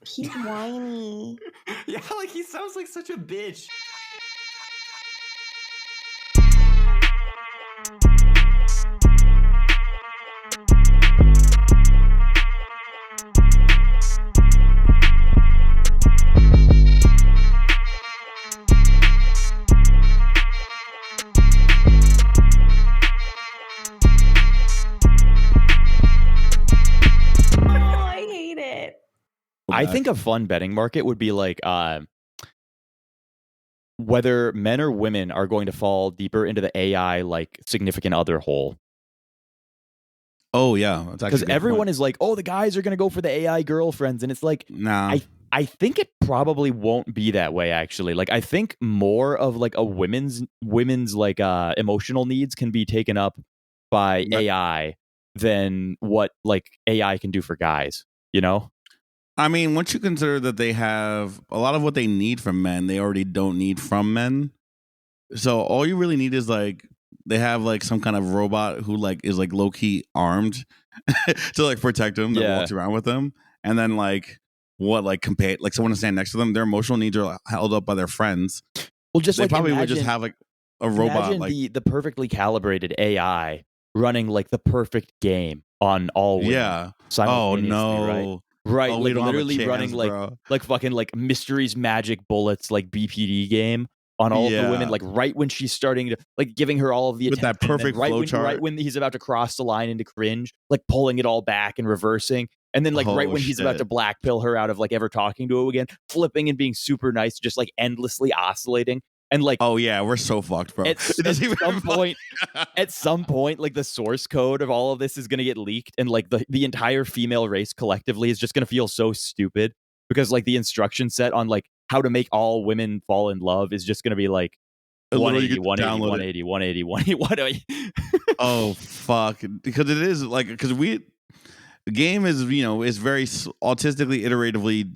He's whiny. Yeah, like he sounds like such a bitch. I hate it. I think a fun betting market would be like whether men or women are going to fall deeper into the AI like significant other hole. Oh yeah, because everyone is like, oh, the guys are going to go for the AI girlfriends, and it's like, nah. I think it probably won't be that way. Actually, like I think more of like a women's like emotional needs can be taken up by AI than what like AI can do for guys. You know. I mean, once you consider that they have a lot of what they need from men, they already don't need from men. So all you really need is like they have like some kind of robot who like is like low key armed to like protect them that walks around with them, and then like what like compare like someone to stand next to them. Their emotional needs are held up by their friends. Well, just they like probably would just have like a robot, like the perfectly calibrated AI running like the perfect game on all women. Yeah. Oh no. Right. Right, oh, like literally running like fucking like Mysteries Magic Bullets like BPD game on all of the women, like right when she's starting to like giving her all of the attention, with that perfect flow chart. Right when he's about to cross the line into cringe, like pulling it all back and reversing, and then like right when he's about to black pill her out of like ever talking to her again, flipping and being super nice, just like endlessly oscillating. And like, oh yeah, we're so fucked, bro. At some point, like the source code of all of this is going to get leaked, and like the entire female race collectively is just going to feel so stupid because like the instruction set on like how to make all women fall in love is just going to be like 180, 180, 180, 180, 180, 180. Oh fuck! Because it is like the game is, you know, is very autistically iteratively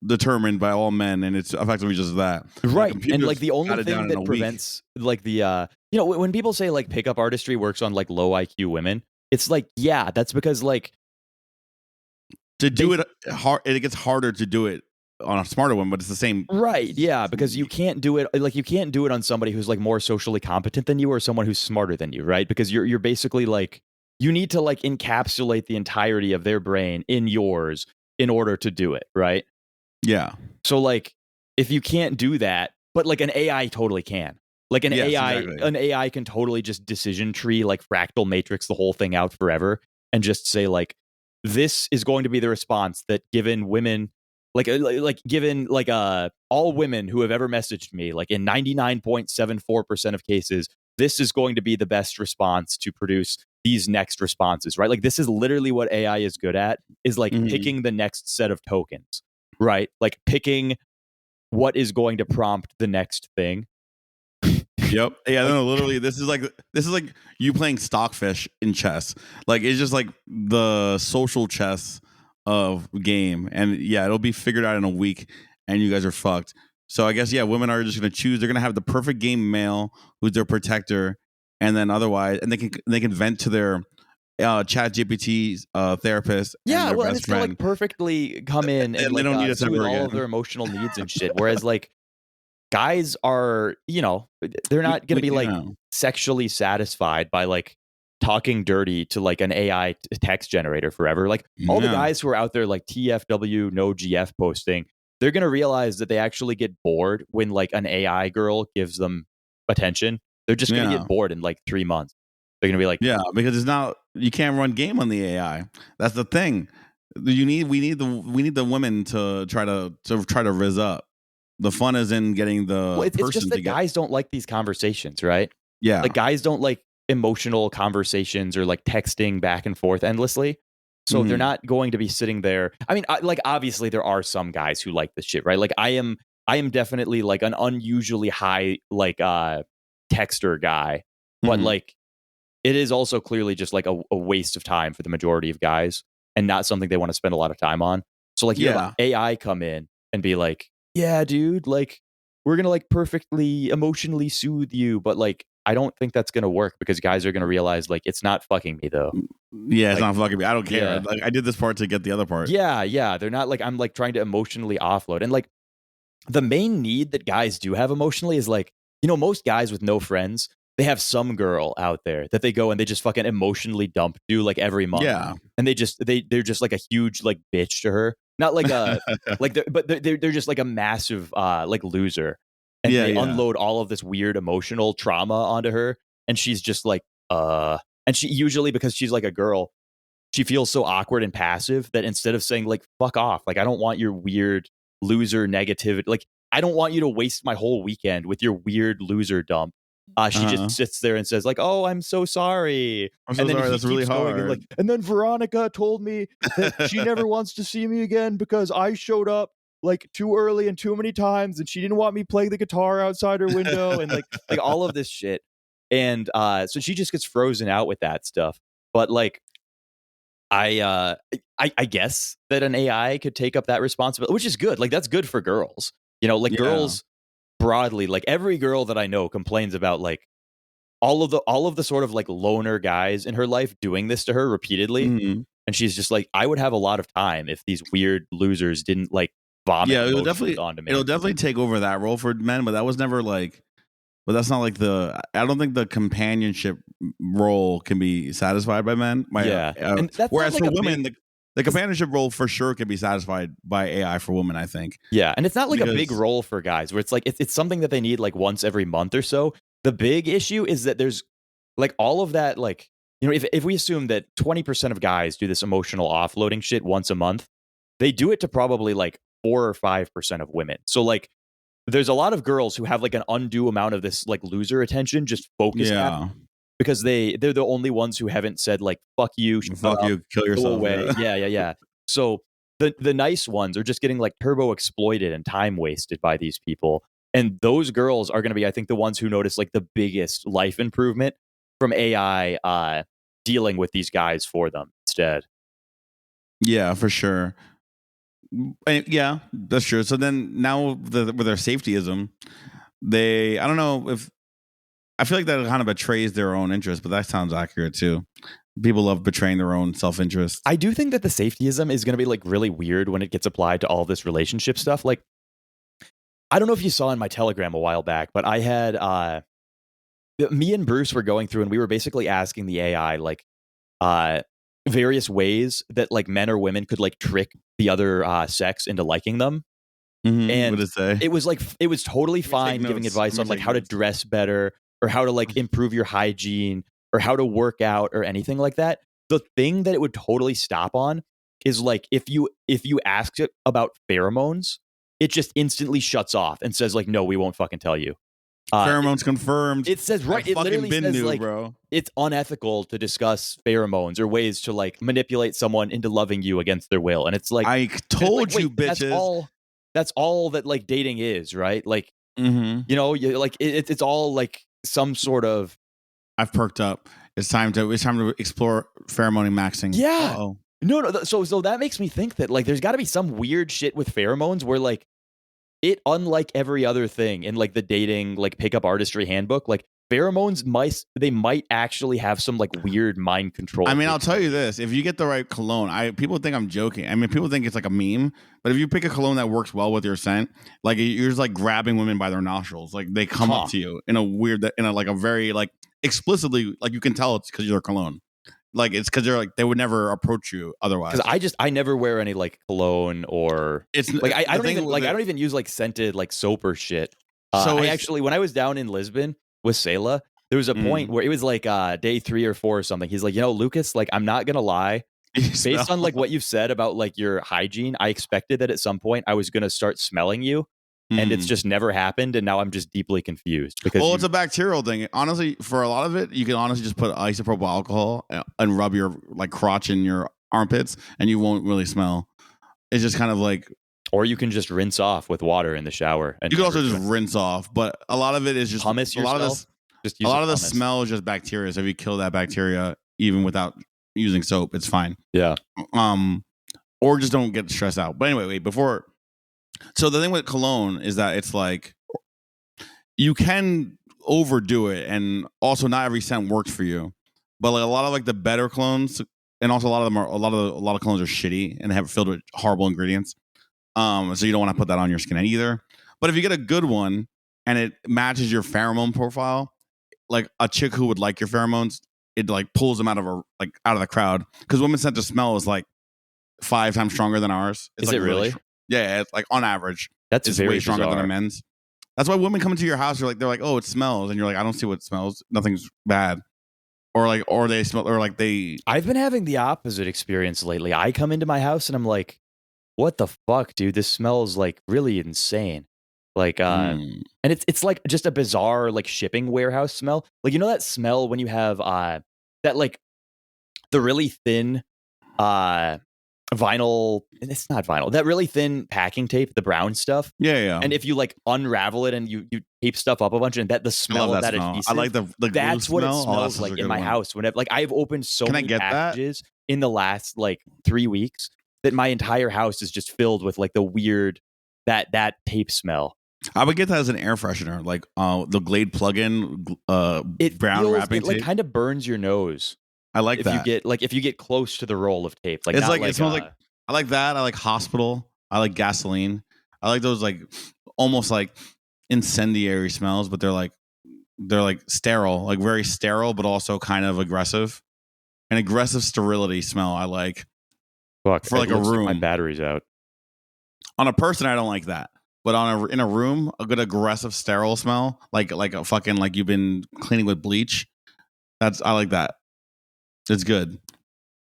determined by all men, and it's effectively just that. Right. And like the only thing that prevents like the you know, when people say like pickup artistry works on like low IQ women, it's like, yeah, that's because like to do it hard, it gets harder to do it on a smarter one, but it's the same. Right. Yeah, because you can't do it on somebody who's like more socially competent than you or someone who's smarter than you, right? Because you're basically like, you need to like encapsulate the entirety of their brain in yours in order to do it, right? Yeah. So like if you can't do that, but like an AI totally can. Like an AI can totally just decision tree, like fractal matrix the whole thing out forever and just say like, this is going to be the response that given women given all women who have ever messaged me, like in 99.74% of cases, this is going to be the best response to produce these next responses, right? Like this is literally what AI is good at, is like picking the next set of tokens, right? Like picking what is going to prompt the next thing. Yep. Yeah, no, literally this is like you playing stockfish in chess. Like it's just like the social chess of game, and yeah, it'll be figured out in a week and you guys are fucked. So I guess women are just going to choose. They're going to have the perfect game male who's their protector, and then otherwise, and they can vent to their chat GPT therapist. Yeah, well, and it's going to like perfectly come in and like, they don't need us soothe all of their emotional needs and shit. Whereas like guys are, you know, they're not going to be like sexually satisfied by like talking dirty to like an AI text generator forever. Like all the guys who are out there like TFW no GF posting, they're going to realize that they actually get bored when like an AI girl gives them attention. They're just going to get bored in like 3 months. They're going to be like, because it's not, you can't run game on the AI. That's the thing. We need the women to try to rizz up. The fun is in getting the it's just that guys don't like these conversations, right? Yeah. Like guys don't like emotional conversations or like texting back and forth endlessly. So they're not going to be sitting there. I mean, like obviously there are some guys who like this shit, right? Like I am definitely like an unusually high like texter guy, but like it is also clearly just like a waste of time for the majority of guys and not something they want to spend a lot of time on. So like you have AI come in and be like, yeah, dude, like we're gonna like perfectly emotionally soothe you, but like I don't think that's gonna work because guys are gonna realize like it's not fucking me though. Yeah, it's Like, not fucking me. I don't care. yeah. Like I did this part to get the other part. Yeah. They're not like I'm like trying to emotionally offload. And like the main need that guys do have emotionally is like, most guys with no friends, they have some girl out there that they go and they just fucking emotionally dump to like every month. Yeah. And they're just like a huge like bitch to her. Not like a they're just like a massive like loser. And they unload all of this weird emotional trauma onto her. And she's just like, and she usually, because she's like a girl, she feels so awkward and passive that instead of saying like, fuck off, like I don't want your weird loser negativity, like I don't want you to waste my whole weekend with your weird loser dump. She just sits there and says like, "Oh, I'm so sorry." I'm so sorry. That's really hard. And then Veronica told me that she never wants to see me again because I showed up like too early and too many times, and she didn't want me playing the guitar outside her window, and like all of this shit. And so she just gets frozen out with that stuff. But like, I guess that an AI could take up that responsibility, which is good. Like that's good for girls. Girls broadly, like every girl that I know complains about like all of the sort of like loner guys in her life doing this to her repeatedly. Mm-hmm. And she's just like, I would have a lot of time if these weird losers didn't like vomit. Yeah, onto me. It'll definitely take over that role for men, but that was never like. But that's not like I don't think the companionship role can be satisfied by men. And whereas for women, the companionship role for sure can be satisfied by AI for women, I think. Yeah, and it's not like a big role for guys where it's like it's something that they need like once every month or so. The big issue is that there's like all of that, like, if we assume that 20% of guys do this emotional offloading shit once a month, they do it to probably like 4 or 5% of women. So like there's a lot of girls who have like an undue amount of this like loser attention just focused at because they're the only ones who haven't said like fuck you, kill yourself away. Yeah. So the nice ones are just getting like turbo exploited and time wasted by these people. And those girls are going to be, I think, the ones who notice like the biggest life improvement from AI dealing with these guys for them instead. Yeah, for sure. Yeah, that's true. So then now with their safetyism, I don't know if, I feel like that kind of betrays their own interest, but that sounds accurate too. People love betraying their own self-interest. I do think that the safetyism is going to be like really weird when it gets applied to all this relationship stuff. Like, I don't know if you saw in my Telegram a while back, but I had me and Bruce were going through and we were basically asking the AI like various ways that like men or women could like trick the other sex into liking them. Mm-hmm. And what did it say? It was totally fine giving advice on like how to dress better or how to like improve your hygiene or how to work out or anything like that. The thing that it would totally stop on is like if you ask it about pheromones, it just instantly shuts off and says like, no, we won't fucking tell you. Pheromones confirmed. It says right. It literally says like, bro. It's unethical to discuss pheromones or ways to like manipulate someone into loving you against their will. And it's like, I told you, bitches. That's all that like dating is, right? Like, mm-hmm. It's all like some sort of. I've perked up. It's time to explore pheromone maxing. Yeah. Uh-oh. No. So that makes me think that like there's got to be some weird shit with pheromones where like it, unlike every other thing in like the dating like pickup artistry handbook, like pheromones might actually have some like weird mind control. I mean, I'll tell you this: if you get the right cologne, people think I'm joking. I mean, people think it's like a meme, but if you pick a cologne that works well with your scent, like you're just like grabbing women by their nostrils, like they come up to you in a very like explicitly, like you can tell it's because you're cologne. Like it's because they're like they would never approach you otherwise. Because I never wear any like cologne or it's like I don't even use like scented like soap or shit. So I actually, when I was down in Lisbon with Selah, there was a point where it was like day 3 or 4 or something. He's like, Lucas, like I'm not gonna lie, based on like what you've said about like your hygiene, I expected that at some point I was gonna start smelling you. And it's just never happened, and now I'm just deeply confused. Because it's a bacterial thing. Honestly, for a lot of it, you can honestly just put isopropyl alcohol and rub your like crotch in your armpits, and you won't really smell. It's just kind of like, or you can just rinse off with water in the shower. And you can also just rinse off, but a lot of it is just hummus yourself. A lot of the smell is just bacteria. So if you kill that bacteria, even without using soap, it's fine. Yeah. Or just don't get stressed out. But anyway, wait before. So the thing with cologne is that it's like you can overdo it, and also not every scent works for you. But like a lot of like the better clones, and also a lot of clones are shitty and have filled with horrible ingredients. So you don't want to put that on your skin either. But if you get a good one and it matches your pheromone profile, like a chick who would like your pheromones, it like pulls them out of the crowd, because women's scent to smell is like 5 times stronger than ours. It's Is like it really? Yeah, it's like on average. That's it's very way stronger bizarre. than a men's. That's why women come into your house. They're like, oh, it smells, and you're like, I don't see what it smells. Nothing's bad. Or they smell, or like they. I've been having the opposite experience lately. I come into my house and I'm like, what the fuck, dude? This smells like really insane. Like, and it's like just a bizarre like shipping warehouse smell. Like, you know that smell when you have that like the really thin vinyl, and it's not vinyl, that really thin packing tape, the brown stuff. Yeah. And if you like unravel it and you tape stuff up a bunch, and that the smell of that smell. adhesive, I like the that's glue what smell. it smells like in my house. Whenever like I've opened so Can I many get packages in the last like 3 weeks that my entire house is just filled with like the weird that tape smell. I would get that as an air freshener, like the Glade plug-in brown wrapping it like tape. kind of burns your nose. I like if that. if you get close to the roll of tape, like It's not like it smells like. I like that. I like hospital. I like gasoline. I like those like almost like incendiary smells, but they're like sterile, like very sterile, but also kind of aggressive. An aggressive sterility smell. I like. Fuck, for like a room. Like my battery's out. On a person, I don't like that. But in a room, a good aggressive sterile smell, like a fucking like you've been cleaning with bleach. I like that. It's good.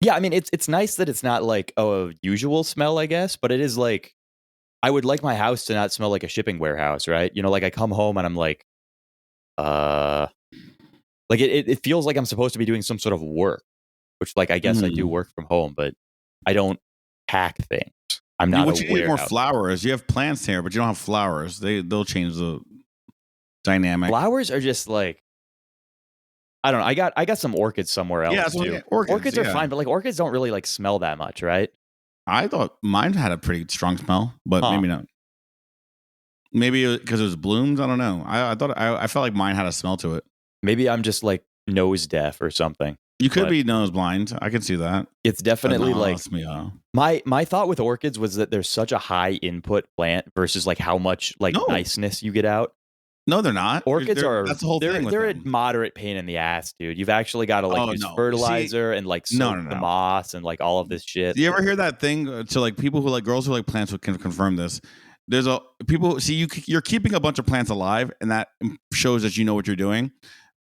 Yeah, I mean it's nice that it's not like a usual smell, I guess, but it is like I would like my house to not smell like a shipping warehouse, right? You know, like I come home and I'm like, like it feels like I'm supposed to be doing some sort of work, which like I guess I do work from home, but I don't pack things. I'm not. What you need more flowers. You have plants here, but you don't have flowers. They'll change the dynamic. Flowers are just like, I don't know. I got some orchids somewhere else. Yeah, too. Orchids are fine, but like orchids don't really like smell that much, right? I thought mine had a pretty strong smell, but maybe not. Maybe because it was blooms. I don't know. I felt like mine had a smell to it. Maybe I'm just like nose deaf or something. You could be nose blind. I can see that. It's definitely like my thought with orchids was that there's such a high input plant versus like how much like niceness you get out. No, they're not. Orchids that's the whole thing. They're a moderate pain in the ass, dude. You've actually got to like use fertilizer and like soak the moss and like all of this shit. Do you ever hear that thing? To like people who like girls who like plants can confirm this. There's you're keeping a bunch of plants alive, and that shows that you know what you're doing.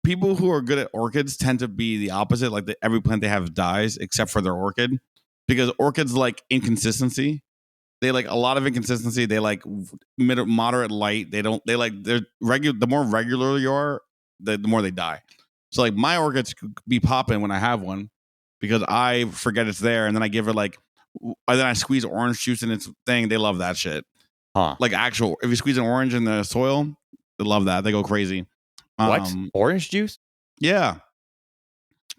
People who are good at orchids tend to be the opposite. Like every plant they have dies except for their orchid, because orchids like inconsistency. They like a lot of inconsistency. They like moderate light. They're regular. The more regular you are, the more they die. So like my orchids could be popping when I have one, because I forget it's there, and then I give it and then I squeeze orange juice in its thing. They love that shit. Like if you squeeze an orange in the soil, they love that. They go crazy. What? Orange juice? Yeah.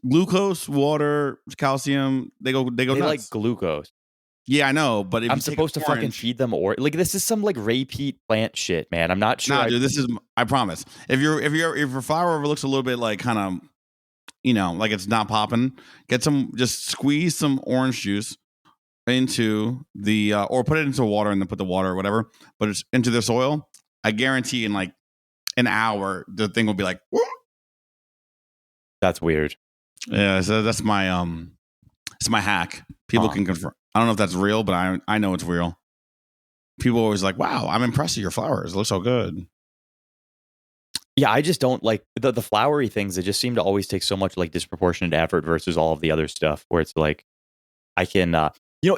Glucose, water, calcium. They go nuts. Like glucose. Yeah, I know, but if I'm supposed to fucking feed them, or like this is some like repeat plant shit, man. I'm not sure. Nah, dude, this is. I promise. If your flower ever looks a little bit like kind of, like it's not popping, just squeeze some orange juice into the or put it into water and then put the water or whatever, but it's into the soil. I guarantee in like an hour the thing will be like. Whoa! That's weird. Yeah, so that's my it's my hack. People can confirm. I don't know if that's real, but I know it's real. People are always like, wow, I'm impressed with your flowers. It looks so good. Yeah, I just don't like the flowery things. They just seem to always take so much like disproportionate effort versus all of the other stuff where it's like, I can,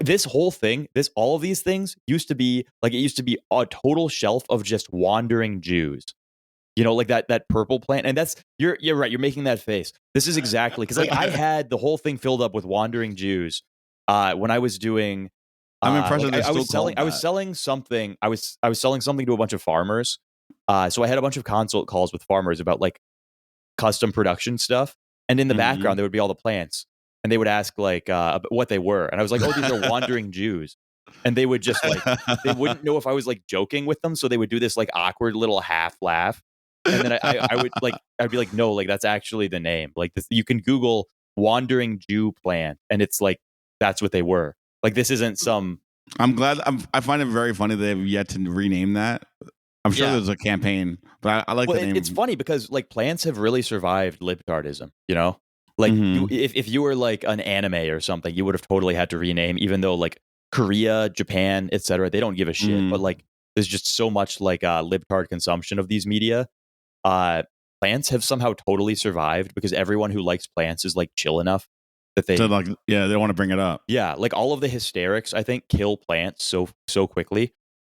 this whole thing, all of these things used to be like, it used to be a total shelf of just wandering Jews. Like that purple plant. And you're right. You're making that face. This is exactly, because like I had the whole thing filled up with wandering Jews. When I was doing, I'm impressed. Like I was selling something. I was selling something to a bunch of farmers. So I had a bunch of consult calls with farmers about like custom production stuff. And in the background, there would be all the plants, and they would ask like what they were. And I was like, oh, these are wandering Jews. And they would just like, they wouldn't know if I was like joking with them. So they would do this like awkward little half laugh. And then I would like, I'd be like, no, like that's actually the name. Like this, you can Google wandering Jew plant, and it's like that's what they were. Like this isn't some. I'm glad. I find it very funny that they've yet to rename that. I'm sure there's a campaign, but I like the name. It's funny because like plants have really survived libtardism. You know, like if you were like an anime or something, you would have totally had to rename, even though like Korea, Japan, etc. They don't give a shit. But like there's just so much like libtard consumption of these media. Plants have somehow totally survived because everyone who likes plants is like chill enough that they like, they don't want to bring it up. Yeah, like all of the hysterics I think kill plants so quickly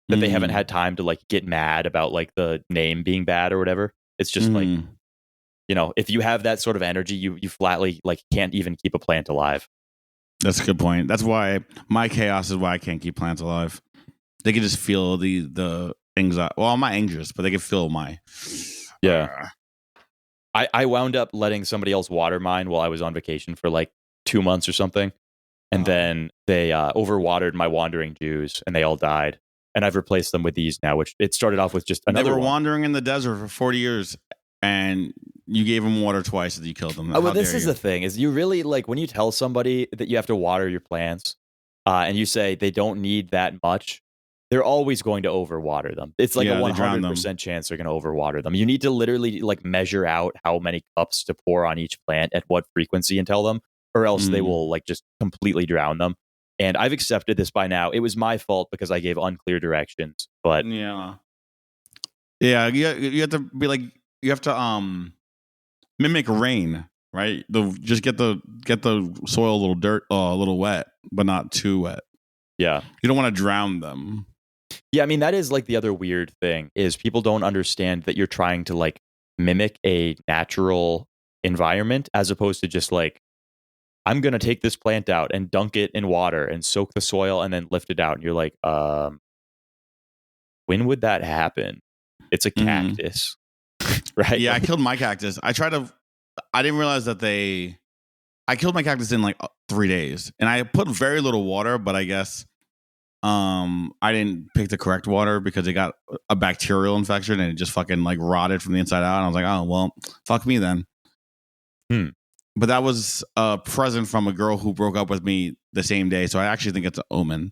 that they haven't had time to like get mad about like the name being bad or whatever. It's just like, you know, if you have that sort of energy, you flatly like can't even keep a plant alive. That's a good point. That's why my chaos is why I can't keep plants alive. They can just feel the anxiety. Well, I'm not anxious, but they can feel my I wound up letting somebody else water mine while I was on vacation for like 2 months or something. And then they overwatered my wandering Jews and they all died. And I've replaced them with these now, which it started off with just another They were one. wandering in the desert for 40 years and you gave them water twice and you killed them. Well, this is the thing is you really like when you tell somebody that you have to water your plants and you say they don't need that much, they're always going to overwater them. It's like a 100% chance they're going to overwater them. You need to literally like measure out how many cups to pour on each plant at what frequency and tell them, or else they will like just completely drown them. And I've accepted this by now. It was my fault because I gave unclear directions. But yeah, you have to be like you have to mimic rain, right? Just get the soil a little wet, but not too wet. Yeah, you don't want to drown them. Yeah, I mean, that is like the other weird thing is people don't understand that you're trying to like mimic a natural environment as opposed to just like, I'm going to take this plant out and dunk it in water and soak the soil and then lift it out. And you're like, when would that happen? It's a cactus, right? Yeah, I killed my cactus. I didn't realize that I killed my cactus in like 3 days and I put very little water, but I guess I didn't pick the correct water because it got a bacterial infection and it just fucking like rotted from the inside out. And I was like, oh, well, fuck me then. But that was a present from a girl who broke up with me the same day. So I actually think it's an omen.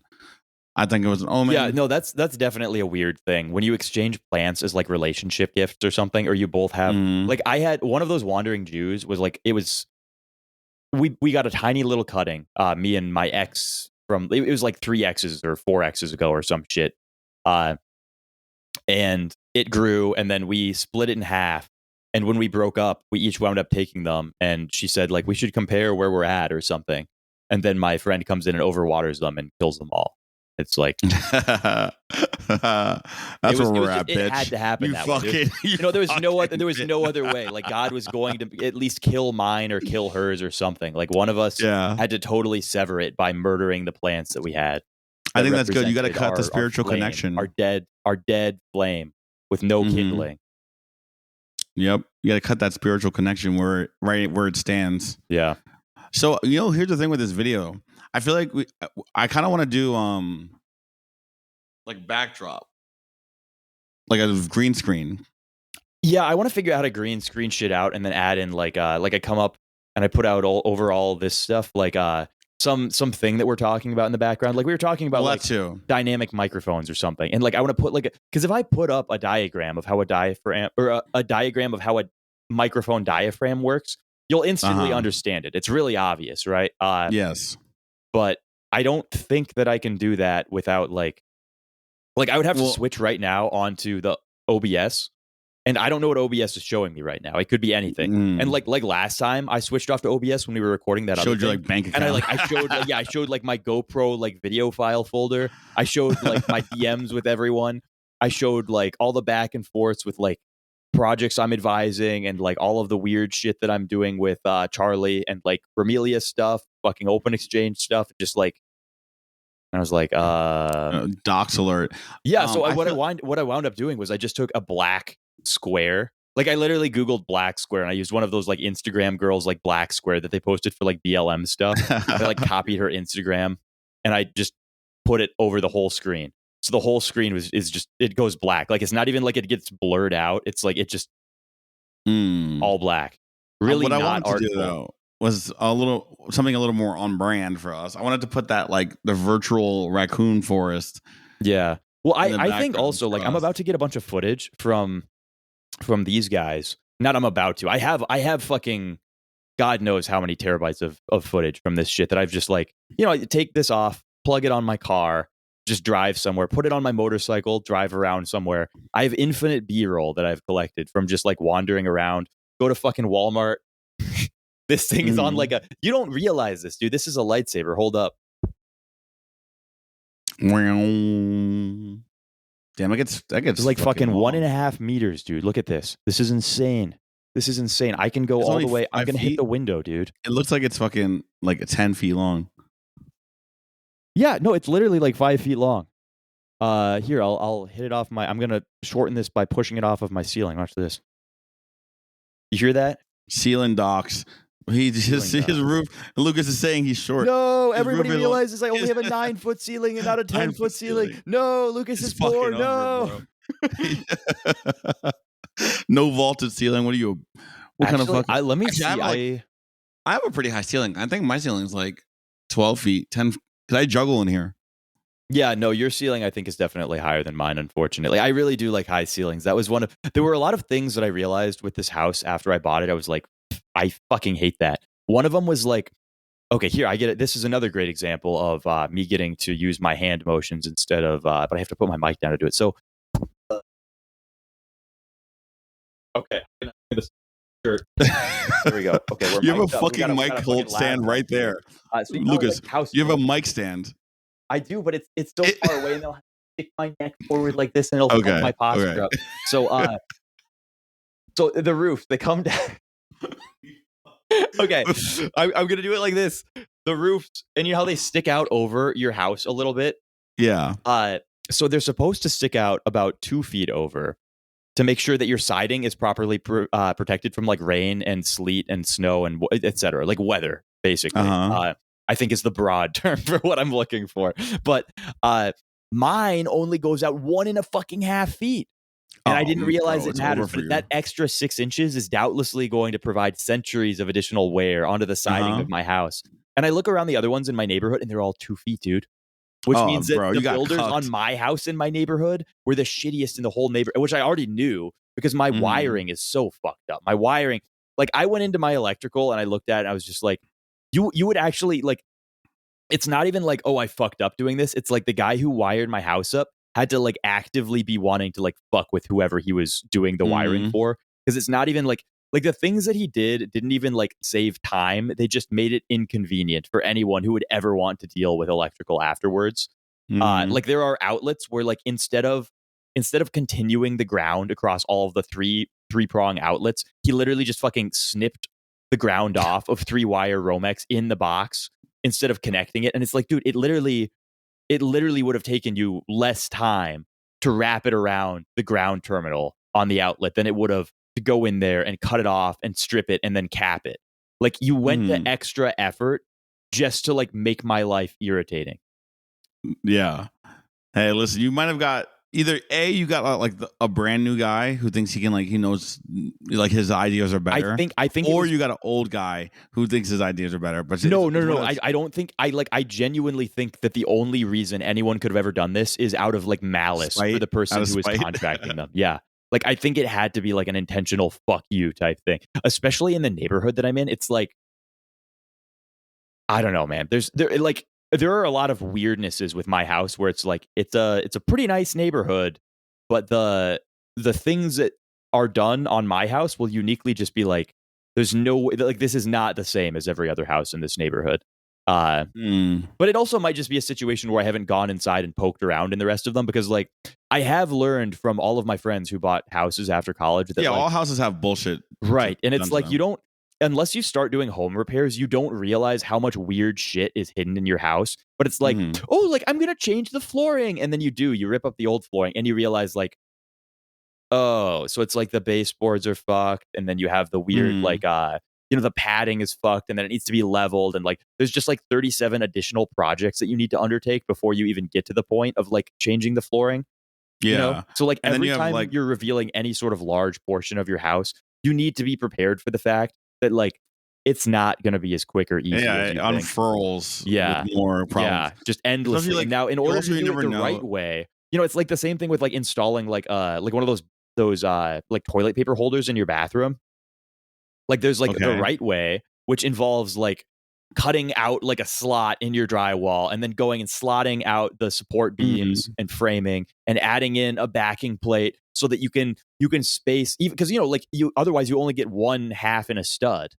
I think it was an omen. Yeah, no, that's definitely a weird thing. When you exchange plants as like relationship gifts or something, or you both have like I had one of those wandering Jews was like it was we got a tiny little cutting, me and my ex from it was like 3 X's or 4 X's ago or some shit. And it grew and then we split it in half. And when we broke up, we each wound up taking them. And she said, like, we should compare where we're at or something. And then my friend comes in and overwaters them and kills them all. It's like that's where we're at, bitch. It had to happen that way. There was no other way. Like God was going to at least kill mine or kill hers or something. Like one of us had to totally sever it by murdering the plants that we had. I think that's good. You got to cut the spiritual connection. Our dead flame with no kindling. Yep, you got to cut that spiritual connection where it stands. Yeah. So here's the thing with this video. I feel like I kind of want to do like backdrop, like a green screen. Yeah, I want to figure out how to green screen shit out and then add in like I come up and I put out all this stuff like something that we're talking about in the background. Like we were talking about dynamic microphones or something. And like I want to put because if I put up a diagram of how a diaphragm or a diagram of how a microphone diaphragm works, you'll instantly understand it. It's really obvious, right? Yes. But I don't think that I can do that without like I would have to switch right now onto the OBS. And I don't know what OBS is showing me right now. It could be anything. And like last time, I switched off to OBS when we were recording that. Showed your like bank account. And I showed like my GoPro like video file folder. I showed like my DMs with everyone. I showed like all the back and forths with like projects I'm advising and like all of the weird shit that I'm doing with Charlie and like Ramelia stuff, fucking open exchange stuff. Just like I was like, docs alert. Yeah. So what I wound up doing was I just took a black square. Like I literally Googled black square and I used one of those like Instagram girls like black square that they posted for like BLM stuff. I like copied her Instagram and I just put it over the whole screen. So the whole screen is just it goes black. Like it's not even like it gets blurred out. It's like it just all black. Really, what I not wanted to do artful. though was something a little more on brand for us. I wanted to put that like the virtual raccoon forest. Yeah. Well, in the I think background also for like I'm us. about to get a bunch of footage from these guys. Not I'm about to. I have fucking God knows how many terabytes of footage from this shit that I've just like, take this off, plug it on my car, just drive somewhere, put it on my motorcycle, drive around somewhere. I have infinite B-roll that I've collected from just like wandering around, go to fucking Walmart. This thing is on like you don't realize this, dude. This is a lightsaber. Hold up. Damn, that gets It's like fucking long. 1.5 meters, dude. Look at this. This is insane. I can go It's all only the way. I'm 5 gonna hit feet? the window, dude. It looks like it's fucking like 10 feet long. Yeah, no, it's literally like 5 feet long. Here, I'll hit it off my. I'm gonna shorten this by pushing it off of my ceiling. Watch this. You hear that? Ceiling docks. He just his roof. Lucas is saying he's short. No, His everybody roof is realizes I only have a 9-foot ceiling and not a 10-foot ceiling. No, Lucas It's is poor. fucking No. over, no vaulted ceiling. What are you? What kind of fucking? Let me Actually, see. I have a pretty high ceiling. I think my ceiling is like 12 feet, 10. Because I juggle in here. Yeah, no, your ceiling I think is definitely higher than mine, unfortunately. I really do like high ceilings. That was there were a lot of things that I realized with this house after I bought it. I was like, I fucking hate that. One of them was like, okay, here, I get it. This is another great example of me getting to use my hand motions instead of, but I have to put my mic down to do it. So, okay. Sure. There we go. Okay, You have a fucking mic hold stand right there. So Lucas, like you have a mic stand. I do, but it's so far away, and they'll have to stick my neck forward like this, and it'll fuck my posture up. So, so the roof, they come down. Okay, I'm gonna do it like this. The roofs, and you know how they stick out over your house a little bit. Yeah. So they're supposed to stick out about 2 feet over to make sure that your siding is properly protected from like rain and sleet and snow and etc. Like weather, basically. I think is the broad term for what I'm looking for. But mine only goes out 1.5 feet. And I didn't realize it matters, but that extra 6 inches is doubtlessly going to provide centuries of additional wear onto the siding of my house. And I look around the other ones in my neighborhood, and they're all 2 feet, dude. Which means that the builders on my house in my neighborhood were the shittiest in the whole neighborhood, which I already knew because my wiring is so fucked up. My wiring, like I went into my electrical and I looked at it and I was just like, you would actually like, it's not even like, oh, I fucked up doing this. It's like the guy who wired my house up had to like actively be wanting to like fuck with whoever he was doing the wiring for. Because it's not even like the things that he didn't even like save time. They just made it inconvenient for anyone who would ever want to deal with electrical afterwards. Like there are outlets where like instead of continuing the ground across all of the three-prong outlets, he literally just fucking snipped the ground off of 3-wire Romex in the box instead of connecting it. And it's like, dude, it literally would have taken you less time to wrap it around the ground terminal on the outlet than it would have to go in there and cut it off and strip it and then cap it. Like you went to extra effort just to like make my life irritating. Yeah. Hey, listen, you might have got either you got like a brand new guy who thinks he can like he knows like his ideas are better. I think, or you got an old guy who thinks his ideas are better. But no. I don't think I genuinely think that the only reason anyone could have ever done this is out of like malice for the person who was contracting them. Yeah. Like I think it had to be like an intentional fuck you type thing, especially in the neighborhood that I'm in. It's like, I don't know, man. There are a lot of weirdnesses with my house where it's like it's a pretty nice neighborhood, but the things that are done on my house will uniquely just be like there's no way, like this is not the same as every other house in this neighborhood. But it also might just be a situation where I haven't gone inside and poked around in the rest of them because like I have learned from all of my friends who bought houses after college that all houses have bullshit, right? And it's like you don't. Unless you start doing home repairs, you don't realize how much weird shit is hidden in your house. But it's like, oh, like I'm going to change the flooring. And then you rip up the old flooring and you realize like, oh, so it's like the baseboards are fucked. And then you have the weird, like, the padding is fucked and then it needs to be leveled. And like, there's just like 37 additional projects that you need to undertake before you even get to the point of like changing the flooring. Yeah. You know? So like and every time you're revealing any sort of large portion of your house, you need to be prepared for the fact that like it's not going to be as quick or easy as it you think. unfurls with more problems. Yeah, just endlessly. Like, now, in order to do it the right way, it's like the same thing with like installing like one of those like toilet paper holders in your bathroom. Like there's like the right way, which involves like cutting out like a slot in your drywall and then going and slotting out the support beams and framing and adding in a backing plate so that you can space, even because like otherwise you only get one half in a stud,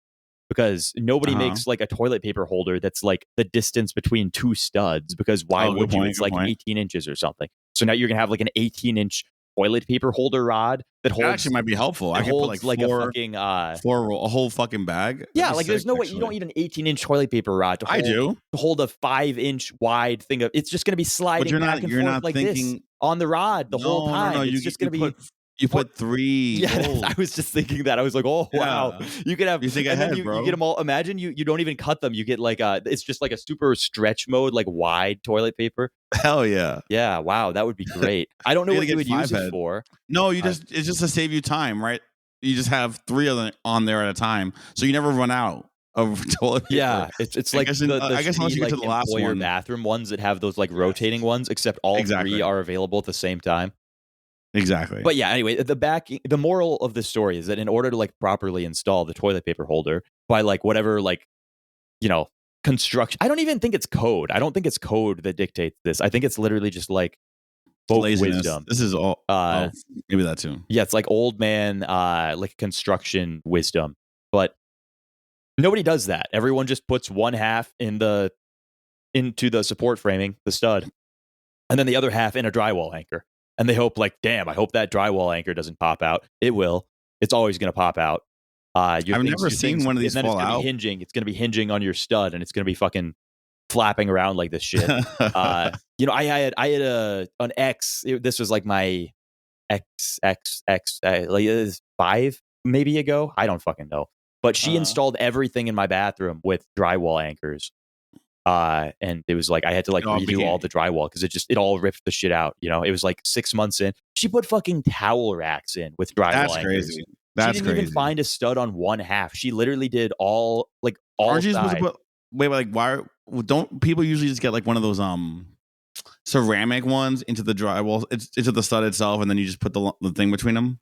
because nobody makes like a toilet paper holder that's like the distance between two studs, because why would you? It's like 18 inches or something. So now you're gonna have like an 18-inch toilet paper holder rod that holds. That actually might be helpful. I could put like a fucking a whole fucking bag. That'd yeah, like there's no way you don't need an 18-inch toilet paper rod to hold a 5-inch wide thing of. It's just going to be sliding back and forth like this on the rod the whole time. It's just going to be. You put 3. Yeah, I was just thinking that. I was like, oh wow, you could have. You think ahead, you, bro. You get them all. Imagine you don't even cut them. You get like it's just like a super stretch mode, like wide toilet paper. Hell yeah. Yeah, wow, that would be great. I don't know what you would use it for. No, it's just to save you time, right? You just have 3 of them on there at a time, so you never run out of toilet paper. Yeah, it's like I guess unless you get to the last one, bathroom ones that have those like rotating ones, except all 3 are available at the same time. Exactly. But yeah, anyway, the moral of the story is that in order to like properly install the toilet paper holder by like whatever like construction, I don't even think it's code. I don't think it's code that dictates this. I think it's literally just like folk wisdom. This is all maybe that too. Yeah, it's like old man like construction wisdom. But nobody does that. Everyone just puts one half into the support framing, the stud, and then the other half in a drywall anchor. And they hope, like, damn, I hope that drywall anchor doesn't pop out. It will. It's always going to pop out. I've never seen one of these fall out. It's going to be hinging on your stud, and it's going to be fucking flapping around like this shit. I had an ex. This was like my ex, like 5 maybe ago. I don't fucking know. But she installed everything in my bathroom with drywall anchors. And it was like I had to like redo all the drywall because it all ripped the shit out. It was like 6 months in. She put fucking towel racks in with drywall. That's anchors. Crazy. She didn't even find a stud on one half. She literally did all Aren't you supposed to put? Wait, like why don't people usually just get like one of those ceramic ones into the drywall, into the stud itself, and then you just put the thing between them?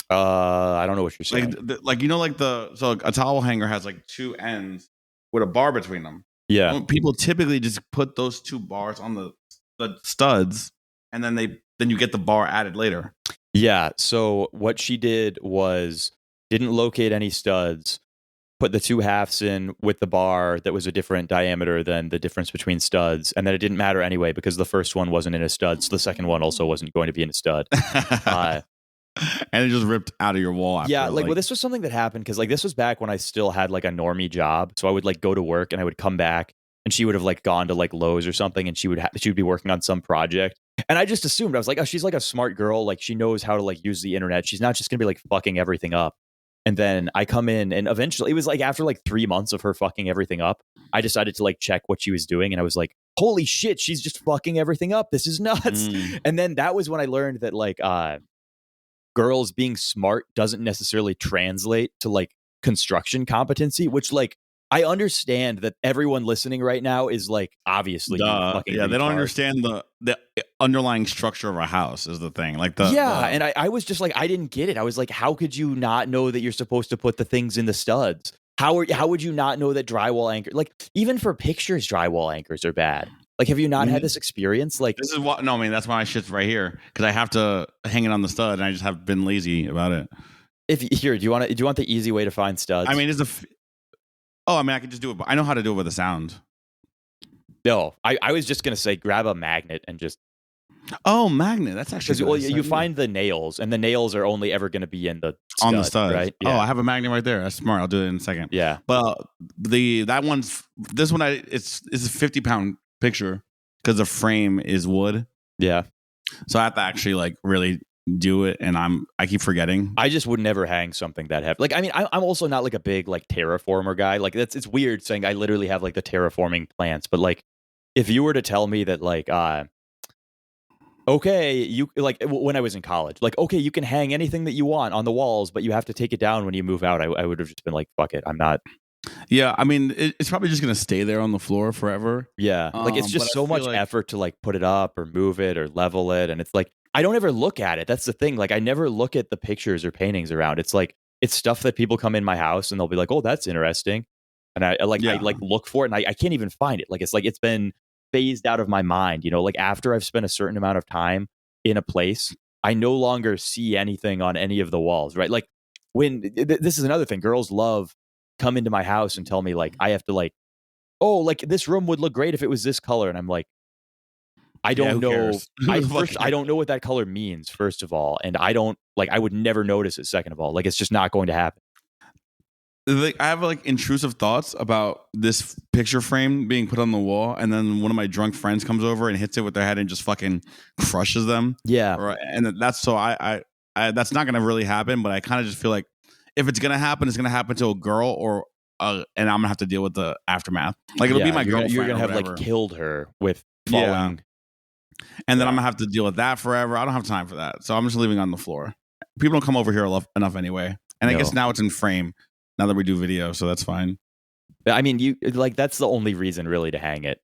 I don't know what you're saying. So a towel hanger has like 2 ends with a bar between them. Yeah. People typically just put those 2 bars on the studs, and then you get the bar added later. Yeah. So what she did was didn't locate any studs, put the 2 halves in with the bar that was a different diameter than the difference between studs, and then it didn't matter anyway because the first one wasn't in a stud, so the second one also wasn't going to be in a stud. And it just ripped out of your wall after, yeah, well, this was something that happened because like this was back when I still had like a normie job. So I would like go to work and I would come back and she would have like gone to like Lowe's or something, and she would be working on some project. And I just assumed, I was like, oh, she's like a smart girl, like she knows how to like use the internet. She's not just gonna be like fucking everything up. And then I come in, and eventually it was like after like 3 months of her fucking everything up, I decided to like check what she was doing, and I was like, holy shit, she's just fucking everything up. This is nuts. And then that was when I learned that like girls being smart doesn't necessarily translate to like construction competency, which like I understand that everyone listening right now is like obviously fucking they don't understand the underlying structure of a house is the thing. Like and I was just like, I didn't get it. I was like, how could you not know that you're supposed to put the things in the studs? How would you not know that drywall anchor, like even for pictures, drywall anchors are bad. Like, have you not had this experience? Like, this is what? No, I mean that's why my shit's right here because I have to hang it on the stud, and I just have been lazy about it. Do you want the easy way to find studs? I mean, I could just do it. But I know how to do it with a sound. No, I was just gonna say grab a magnet and just. Oh, magnet. That's actually you find the nails, and the nails are only ever going to be in the stud, on the stud, right? Yeah. Oh, I have a magnet right there. That's smart. I'll do it in a second. Yeah. But it's a 50-pound picture because the frame is wood. Yeah. So I have to actually like really do it, and I keep forgetting. I just would never hang something that heavy. Like, I mean, I'm also not like a big like terraformer guy. Like it's weird saying I literally have like the terraforming plants, but like if you were to tell me that like okay, you like when I was in college, like, okay, you can hang anything that you want on the walls, but you have to take it down when you move out. I would have just been like, fuck it, I'm not. Yeah, I mean, it's probably just gonna stay there on the floor forever. Yeah, like it's just so much effort to like put it up or move it or level it, and it's like I don't ever look at it. That's the thing. Like I never look at the pictures or paintings around. It's like it's stuff that people come in my house and they'll be like, "Oh, that's interesting," and I look for it and I can't even find it. Like it's been phased out of my mind. You know, like after I've spent a certain amount of time in a place, I no longer see anything on any of the walls. Right? Like when this is another thing. Girls love come into my house and tell me like I have to like, oh, like this room would look great if it was this color, and I'm like, I don't know. I don't know what that color means, first of all, and I don't like. I would never notice it. Second of all, like it's just not going to happen. Like, I have like intrusive thoughts about this picture frame being put on the wall, and then one of my drunk friends comes over and hits it with their head and just fucking crushes them. Yeah, right. And that's so I that's not gonna really happen. But I kind of just feel like if it's gonna happen, it's gonna happen to a girl or. And I'm gonna have to deal with the aftermath. Like it'll be my girlfriend. You're gonna have like killed her with falling. And then I'm gonna have to deal with that forever. I don't have time for that, so I'm just leaving it on the floor. People don't come over here enough anyway. And I guess now it's in frame. Now that we do video, so that's fine. I mean, you like that's the only reason really to hang it.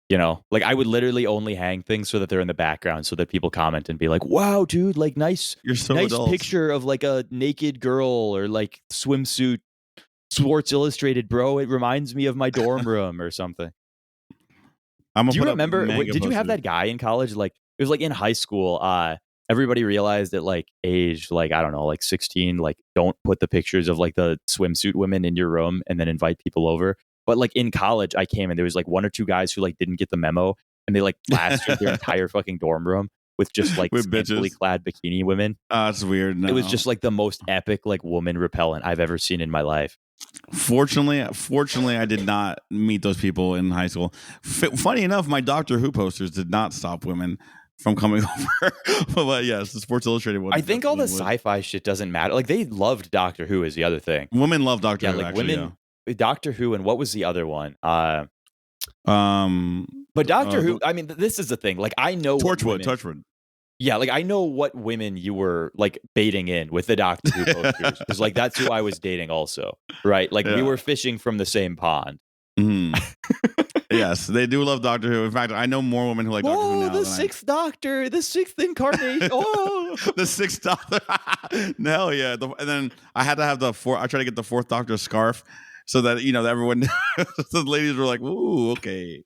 You know, like I would literally only hang things so that they're in the background, so that people comment and be like, "Wow, dude, like nice, you're so nice adult. Picture of like a naked girl or like swimsuit." Sports Illustrated, bro. It reminds me of my dorm room or something. Do you remember? Did you have that guy in college? Like it was like in high school. Everybody realized at like age, like I don't know, like 16, like don't put the pictures of like the swimsuit women in your room and then invite people over. But like in college, I came and there was like one or two guys who like didn't get the memo and they like plastered their entire fucking dorm room with just like scantily clad bikini women. That's weird. No. It was just like the most epic like woman repellent I've ever seen in my life. Fortunately, I did not meet those people in high school. Funny enough, my Doctor Who posters did not stop women from coming over. But yes, the Sports Illustrated one. I think all the sci-fi shit doesn't matter. Like they loved Doctor Who is the other thing. Women love Doctor Who. Like actually, women, Doctor Who, and what was the other one? But Doctor Who. I mean, this is the thing. Like I know Torchwood. Yeah, like I know what women you were like baiting in with the Doctor Who posters because like that's who I was dating also, right? Like we were fishing from the same pond. Mm-hmm. Yes, they do love Doctor Who. In fact, I know more women who like Doctor Who now. Oh, the sixth Doctor, the sixth incarnation. Oh, the sixth Doctor. No, yeah. And then I had to have I tried to get the fourth Doctor scarf so that everyone, the ladies were like, "Ooh, okay."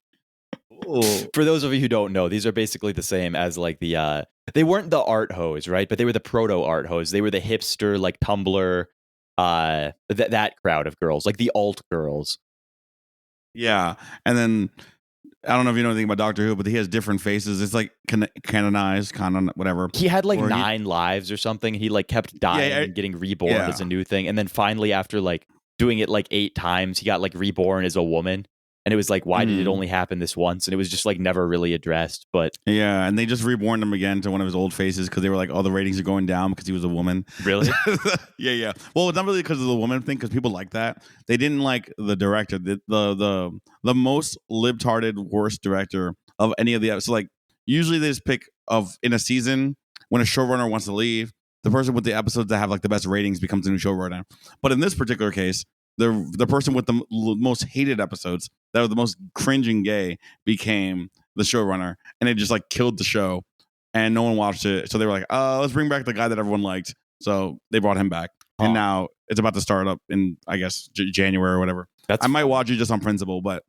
Ooh. For those of you who don't know, these are basically the same as like the they weren't the art hose, right? But they were the proto art hose. They were the hipster like Tumblr that crowd of girls, like the alt girls. Yeah. And then I don't know if you know anything about Doctor Who, but he has different faces. It's like canonized, whatever. He had like 9 lives or something. He like kept dying and getting reborn as a new thing. And then finally after like doing it like 8 times, he got like reborn as a woman. And it was like, why did it only happen this once? And it was just like never really addressed. But yeah, and they just reborn him again to one of his old faces because they were like, oh, the ratings are going down because he was a woman. Really? Yeah. Well, it's not really because of the woman thing, because people like that. They didn't like the director, the most libtarded worst director of any of the episodes. So like usually they just pick in a season when a showrunner wants to leave, the person with the episodes that have like the best ratings becomes the new showrunner. But in this particular case, the person with the most hated episodes that were the most cringing gay became the showrunner, and it just like killed the show, and no one watched it. So they were like, let's bring back the guy that everyone liked. So they brought him back, and now it's about to start up in, I guess, January or whatever. I might watch it just on principle, but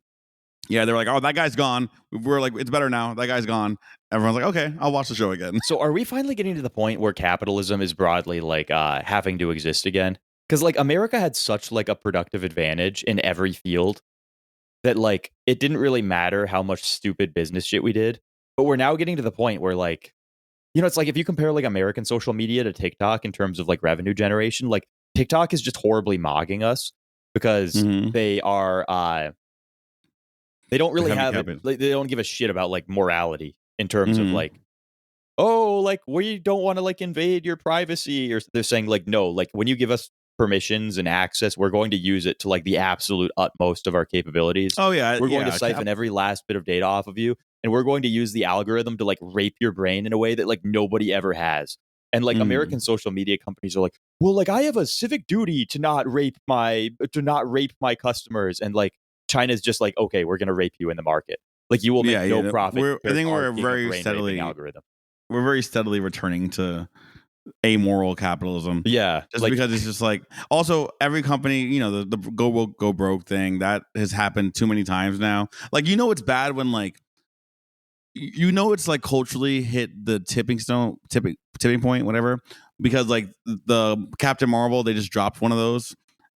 yeah, they're like, oh, that guy's gone. We're like, it's better now. That guy's gone. Everyone's like, okay, I'll watch the show again. So are we finally getting to the point where capitalism is broadly like having to exist again? Because like America had such like a productive advantage in every field that like it didn't really matter how much stupid business shit we did. But we're now getting to the point where like, it's like if you compare like American social media to TikTok in terms of like revenue generation, like TikTok is just horribly mogging us because they are they don't really they don't give a shit about like morality in terms of like, oh, like we don't want to like invade your privacy, or they're saying like, no, like when you give us permissions and access, we're going to use it to like the absolute utmost of our capabilities. Oh yeah, we're going to siphon every last bit of data off of you. and we're going to use the algorithm to like rape your brain in a way that like nobody ever has. And like American social media companies are like, well, like I have a civic duty to not rape my customers, and like China's just like, okay, we're gonna rape you in the market. Like you will make no profit. I think we're very steadily returning to amoral capitalism. Yeah, just like, because it's just like, also every company, you know, the go woke, go broke thing that has happened too many times now. Like, you know, it's bad when like, you know, it's like culturally hit the tipping point, whatever, because like the Captain Marvel, they just dropped one of those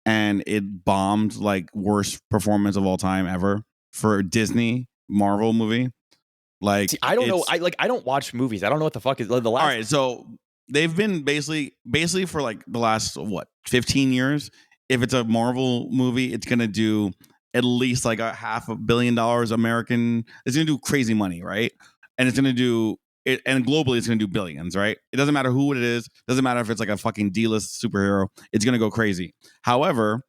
and it bombed, like worst performance of all time ever for a Disney Marvel movie. Like, see, I don't know. I don't watch movies. I don't know what the fuck is the last. All right, so they've been basically for like the last 15 years. If it's a Marvel movie, it's gonna do at least like $500 million American. It's gonna do crazy money, right? And it's gonna do it, and globally it's gonna do billions, right? It doesn't matter who it is. Doesn't matter if it's like a fucking D-list superhero. It's gonna go crazy. However,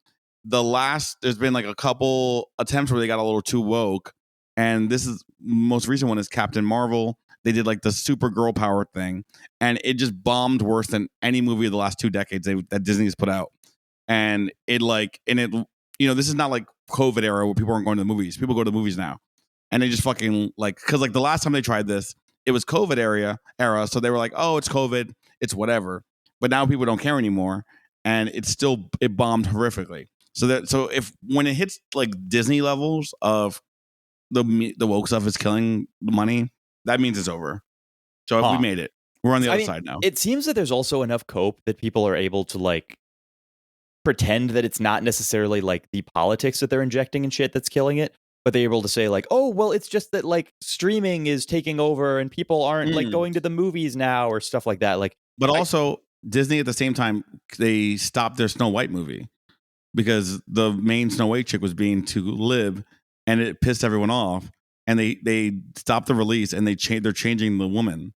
there's been like a couple attempts where they got a little too woke, and this is most recent one is Captain Marvel. They did like the super girl power thing, and it just bombed worse than any movie of the last 2 decades that Disney has put out. And it you know, this is not like COVID era where people aren't going to the movies. People go to the movies now, and they just fucking like, because like the last time they tried this, it was COVID era, so they were like, oh, it's COVID, it's whatever. But now people don't care anymore, and it bombed horrifically. So if when it hits like Disney levels of the woke stuff is killing the money, that means it's over. So if we made it, we're on the other side now. It seems that there's also enough cope that people are able to like pretend that it's not necessarily like the politics that they're injecting and shit that's killing it, but they're able to say like, oh, well, it's just that like streaming is taking over and people aren't like going to the movies now or stuff like that. Like, but also Disney at the same time, they stopped their Snow White movie because the main Snow White chick was being too lib, and it pissed everyone off. And they stopped the release, and they're changing the woman.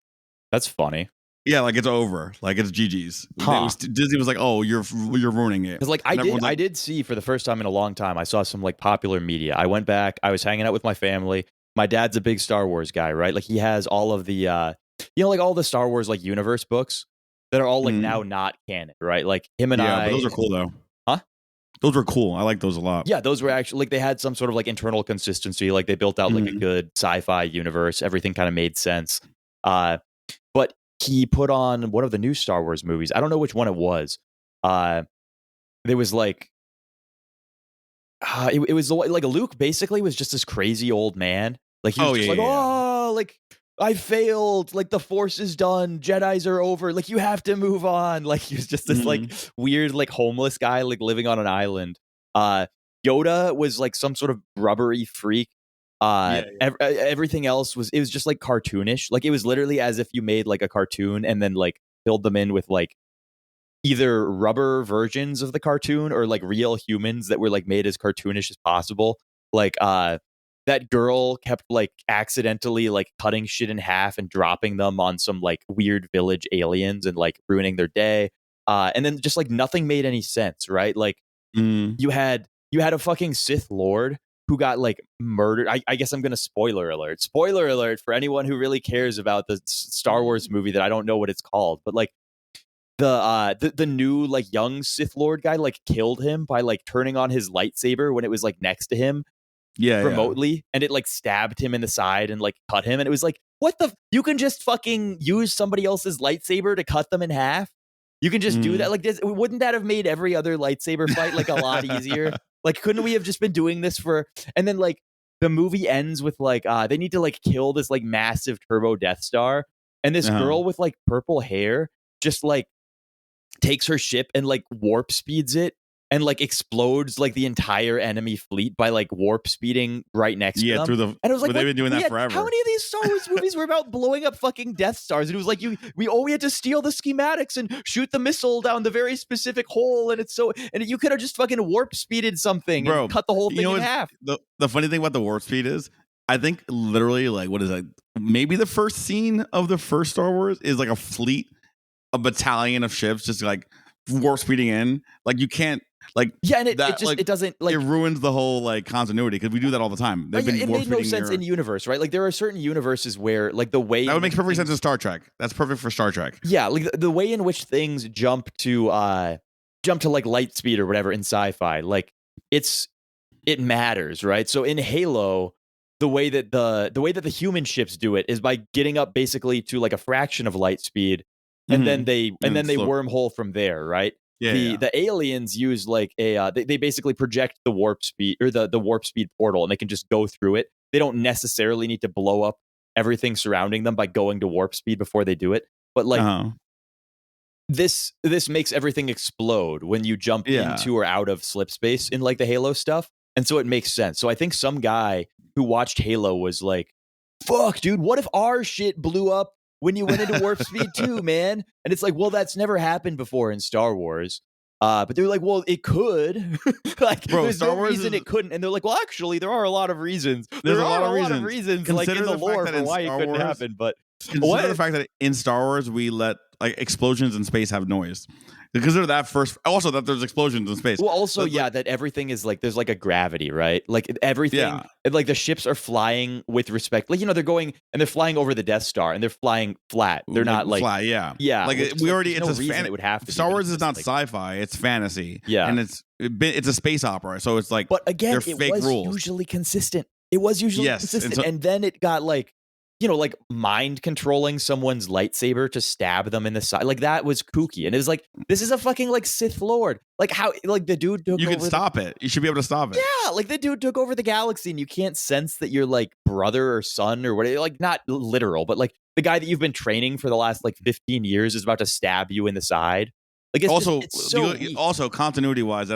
That's funny. Yeah, like it's over, like it's GG's. Disney was like, "Oh, you're ruining it." Because like I did see for the first time in a long time, I saw some like popular media. I went back, I was hanging out with my family. My dad's a big Star Wars guy, right? Like he has all of the, like all the Star Wars like universe books that are all like now not canon, right? Like him and but those are cool though. Huh? Those were cool. I like those a lot. Yeah, those were actually like they had some sort of like internal consistency. Like they built out like a good sci-fi universe. Everything kind of made sense. But he put on one of the new Star Wars movies. I don't know which one it was. There was like, it was like Luke basically was just this crazy old man. Like he was like I failed. Like the Force is done. Jedis are over. Like you have to move on. Like he was just this like weird like homeless guy like living on an island. Yoda was like some sort of rubbery freak. Everything else was just like cartoonish. Like it was literally as if you made like a cartoon and then like filled them in with like either rubber versions of the cartoon or like real humans that were like made as cartoonish as possible. Like that girl kept like accidentally like cutting shit in half and dropping them on some like weird village aliens and like ruining their day. And then just like nothing made any sense, right? Like you had a fucking Sith Lord who got like murdered. I guess I'm going to spoiler alert for anyone who really cares about the Star Wars movie that I don't know what it's called, but like the new like young Sith Lord guy like killed him by like turning on his lightsaber when it was like next to him remotely, and it like stabbed him in the side and like cut him, and it was like, what the you can just fucking use somebody else's lightsaber to cut them in half. You can just do that. Like this, wouldn't that have made every other lightsaber fight like a lot easier? Like couldn't we have just been doing this for, and then like the movie ends with like they need to like kill this like massive turbo Death Star, and this girl with like purple hair just like takes her ship and like warp speeds it and like explodes like the entire enemy fleet by like warp speeding right next to them. And it was like, they've been doing that forever. How many of these Star Wars movies were about blowing up fucking Death Stars? And it was like we had to steal the schematics and shoot the missile down the very specific hole, and you could have just fucking warp speeded something and cut the whole thing in half. The funny thing about the warp speed is, I think literally like what is that? Maybe the first scene of the first Star Wars is like a battalion of ships just like warp speeding in. Like you can't. Like Yeah, and it that, just it doesn't like it ruins the whole like continuity because we do that all the time. They've been it made no sense in your... universe, right? Like there are certain universes where like the way That would make perfect sense in Star Trek. That's perfect for Star Trek. Yeah, like the way in which things jump to like light speed or whatever in sci-fi, like it matters, right? So in Halo, the way that the human ships do it is by getting up basically to like a fraction of light speed, and then they wormhole from there, right? The aliens use like they basically project the warp speed or the warp speed portal, and they can just go through it. They don't necessarily need to blow up everything surrounding them by going to warp speed before they do it. But like this makes everything explode when you jump into or out of slip space in like the Halo stuff. And so it makes sense. So I think some guy who watched Halo was like, fuck, dude, what if our shit blew up when you went into warp speed too, man? And it's like, well, that's never happened before in Star Wars. But they're like, well, it could. Like, bro, there's no reason it couldn't. And they're like, well, actually, there are a lot of reasons. There's a lot of reasons like in the lore for why it couldn't happen. But consider the fact that in Star Wars, we let like explosions in space have noise. Because they're that first. Also, that there's explosions in space. Well, also, that everything is like there's like a gravity, right? Like everything, like the ships are flying with respect. Like they're going and they're flying over the Death Star and they're flying flat. They're not like flat. Yeah. Like we already. It's it would have to. Star Wars is not sci-fi. It's fantasy. Yeah, and it's a space opera. So it's like, but again, it was usually consistent. It was usually consistent, and then it got like. Like mind controlling someone's lightsaber to stab them in the side. Like that was kooky. And it was like, this is a fucking like Sith Lord. Like how, like the dude took You can stop it. You should be able to stop it. Yeah. Like the dude took over the galaxy and you can't sense that you're like brother or son or whatever. Like not literal, but like the guy that you've been training for the last like 15 years is about to stab you in the side. Like it's also continuity wise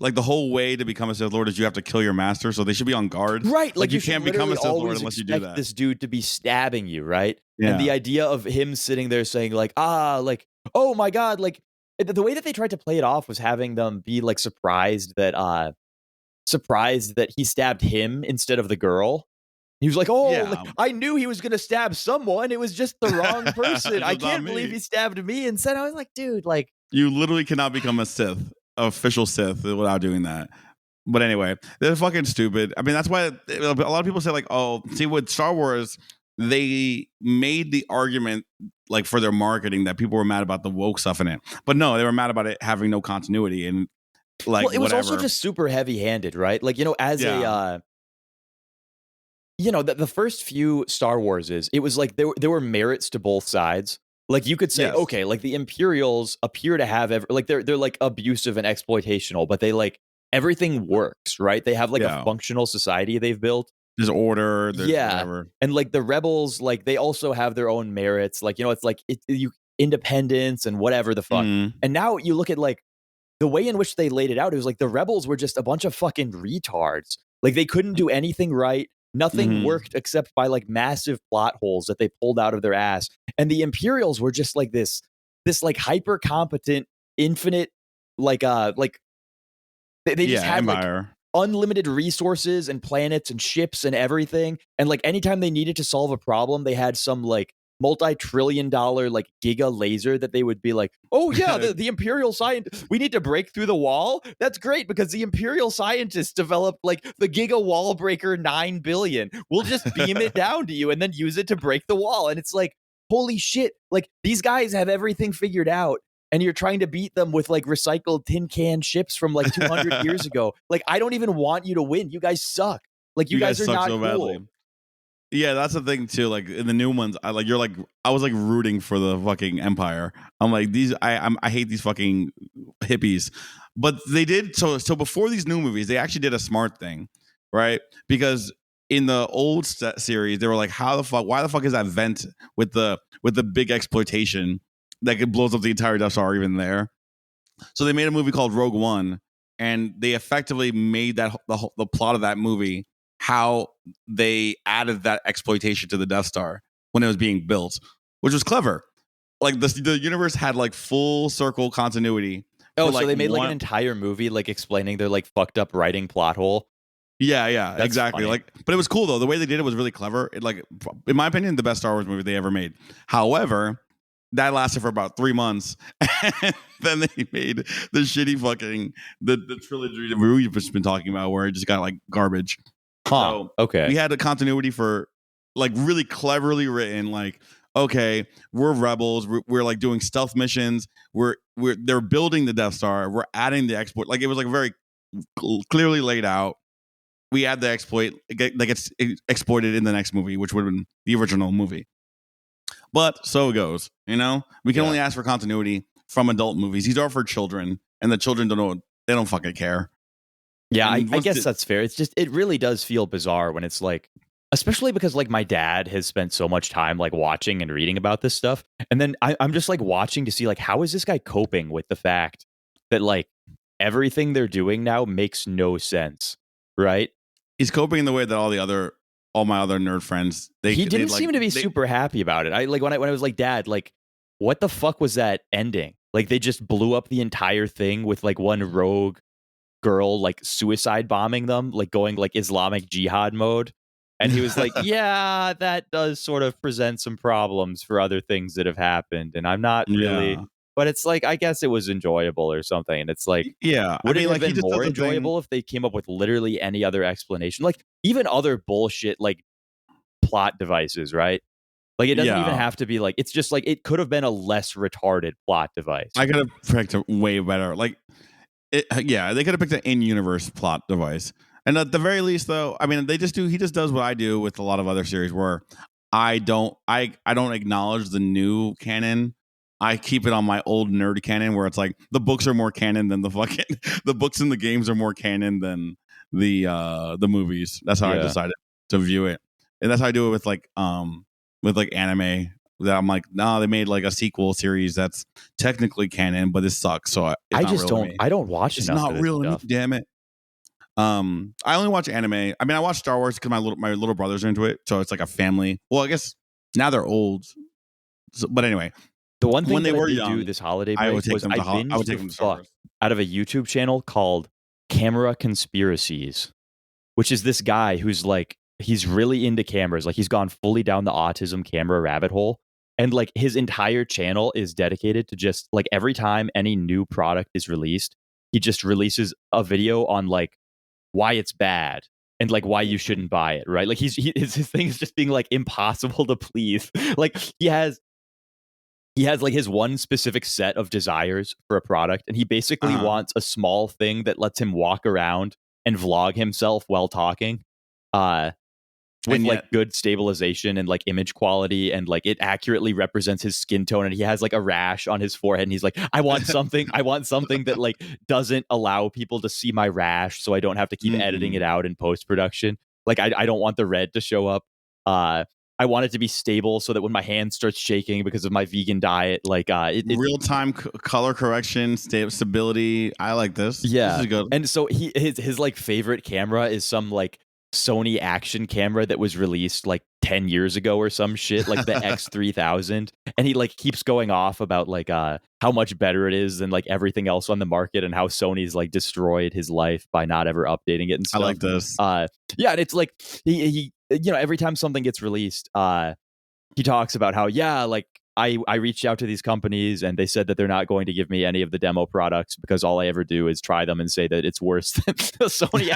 like the whole way to become a Sith Lord is you have to kill your master, so they should be on guard. Right. Like you can't become a Sith Lord unless you do that. This dude to be stabbing you, right? Yeah. And the idea of him sitting there saying like, like, oh my God, like the way that they tried to play it off was having them be like surprised that he stabbed him instead of the girl. He was like, like, I knew he was going to stab someone. It was just the wrong person. I can't believe he stabbed me. Instead, I was like, dude, like. You literally cannot become a Sith. Official Sith without doing that. But anyway, they're fucking stupid. I mean, that's why a lot of people say like, oh, see, with Star Wars, they made the argument like for their marketing that people were mad about the woke stuff in it. But no, they were mad about it having no continuity and like it was also just super heavy-handed, right? Like, as a the first few Star Warses, it was like there were merits to both sides. Like you could say, okay, like the Imperials appear to have they're like abusive and exploitational, but they like everything works, right? They have like a functional society they've built. There's order, there's whatever. And like the rebels, like they also have their own merits. Like it's like independence and whatever the fuck. And now you look at like the way in which they laid it out. It was like the rebels were just a bunch of fucking retards. Like they couldn't do anything right. Nothing worked except by like massive plot holes that they pulled out of their ass. And the Imperials were just like this like hyper competent, infinite, they just had empire. Like unlimited resources and planets and ships and everything. And like anytime they needed to solve a problem, they had some like multi-trillion-dollar like giga laser that they would be like, oh yeah, the Imperial science, we need to break through the wall. That's great because the Imperial scientists developed like the giga wall breaker 9 billion. We'll just beam it down to you and then use it to break the wall. And it's like, holy shit, like these guys have everything figured out and you're trying to beat them with like recycled tin can ships from like 200 years ago. Like I don't even want you to win. You guys suck. Like you guys are not cool. Badly. Yeah, that's the thing too. Like in the new ones, I was like rooting for the fucking Empire. I'm like I hate these fucking hippies, but they did so before these new movies, they actually did a smart thing, right? Because in the old series, they were like, why the fuck is that vent with the big exploitation that could blows up the entire Death Star even there? So they made a movie called Rogue One, and they effectively made that the plot of that movie how they added that exploitation to the Death Star when it was being built, which was clever. Like the universe had like full circle continuity. Oh, so they made like an entire movie like explaining their like fucked up writing plot hole. Yeah, That's exactly. Funny. Like, but it was cool though. The way they did it was really clever. It like, in my opinion, the best Star Wars movie they ever made. However, that lasted for about 3 months. And then they made the shitty fucking the trilogy that we've just been talking about, where it just got like garbage. So Okay. we had a continuity for like really cleverly written, like, okay, we're rebels, we're like doing stealth missions, they're building the Death Star, we're adding the exploit. Like, it was like very clearly laid out. We add the exploit that gets exploited in the next movie, which would have been the original movie. But so it goes, you know? We can only ask for continuity from adult movies. These are for children, and the children don't know, they don't fucking care. Yeah, I guess that's fair. It's just, it really does feel bizarre when it's like, especially because like my dad has spent so much time like watching and reading about this stuff. And then I'm just like watching to see like, how is this guy coping with the fact that like everything they're doing now makes no sense, right? He's coping in the way that all my other nerd friends, he didn't seem to be super happy about it. I like when I was like, Dad, like, what the fuck was that ending? Like, they just blew up the entire thing with like one rogue girl like suicide bombing them, like going like Islamic jihad mode. And he was like, yeah, that does sort of present some problems for other things that have happened. And I'm not really, but it's like, I guess it was enjoyable or something. And it's like, would it have been more enjoyable if they came up with literally any other explanation? Like even other bullshit, like plot devices, right? Like it doesn't even have to be like, it's just like, it could have been a less retarded plot device. I could have picked a way better. Like, they could have picked an in-universe plot device. And at the very least, though, I mean, he just does what I do with a lot of other series, where I don't acknowledge the new canon. I keep it on my old nerd canon, where it's like the books are more canon than the fucking the books and the games are more canon than the movies. That's how I decided to view it, and that's how I do it with like anime. That I'm like, nah, they made like a sequel series that's technically canon, but it sucks. So I don't watch it's enough. Not real to me, damn it. I only watch anime. I mean, I watch Star Wars because my little brothers are into it, so it's like a family. Well, I guess now they're old, but anyway. The one thing when they were young, do this holiday break I would take them to the fuck out of a YouTube channel called Camera Conspiracies, which is this guy who's like, he's really into cameras. Like he's gone fully down the autism camera rabbit hole. And like his entire channel is dedicated to just like every time any new product is released, he just releases a video on like why it's bad and like why you shouldn't buy it, right? Like his thing is just being like impossible to please. Like he has like his one specific set of desires for a product, and he basically wants a small thing that lets him walk around and vlog himself while talking. With like good stabilization and like image quality, and like it accurately represents his skin tone, and he has like a rash on his forehead, and he's like, I want something that like doesn't allow people to see my rash, so I don't have to keep editing it out in post-production. Like I don't want the red to show up. I want it to be stable so that when my hand starts shaking because of my vegan diet, like real-time color correction, stability. I like this. Yeah. This is good. And so his like favorite camera is some like Sony action camera that was released like 10 years ago or some shit, like the X3000, and he like keeps going off about like how much better it is than like everything else on the market, and how Sony's like destroyed his life by not ever updating it and stuff. I like this. Yeah, and it's like he you know, every time something gets released, he talks about how like I reached out to these companies and they said that they're not going to give me any of the demo products because all I ever do is try them and say that it's worse than the Sony.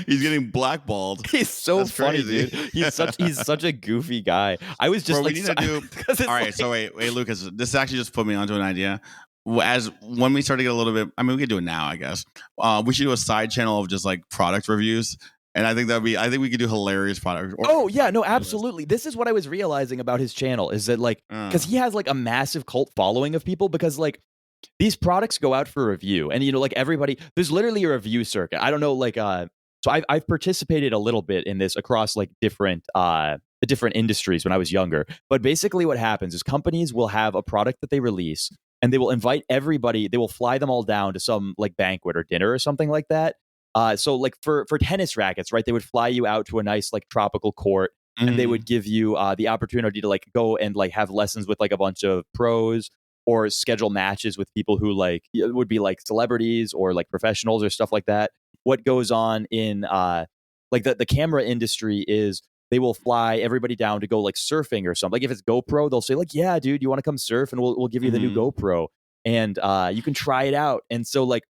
He's getting blackballed. He's so That's funny, crazy. Dude. He's such a goofy guy. I was just we need to do. All right, so wait, Lucas. This actually just put me onto an idea. As when we start to get a little bit, I mean, we could do it now, I guess. We should do a side channel of just like product reviews. And I think we could do hilarious products. Absolutely. This is what I was realizing about his channel is that like, because he has like a massive cult following of people, because like these products go out for review, and you know, like everybody, there's literally a review circuit. I don't know, like, so I've participated a little bit in this across like different industries when I was younger. But basically what happens is companies will have a product that they release, and they will invite everybody, they will fly them all down to some like banquet or dinner or something like that. So like for tennis rackets, right? They would fly you out to a nice like tropical court, and they would give you the opportunity to like go and like have lessons with like a bunch of pros, or schedule matches with people who like would be like celebrities or like professionals or stuff like that. What goes on in like the camera industry is they will fly everybody down to go like surfing or something. Like if it's GoPro, they'll say like, yeah, dude, you want to come surf and we'll give you the new GoPro and you can try it out. And so like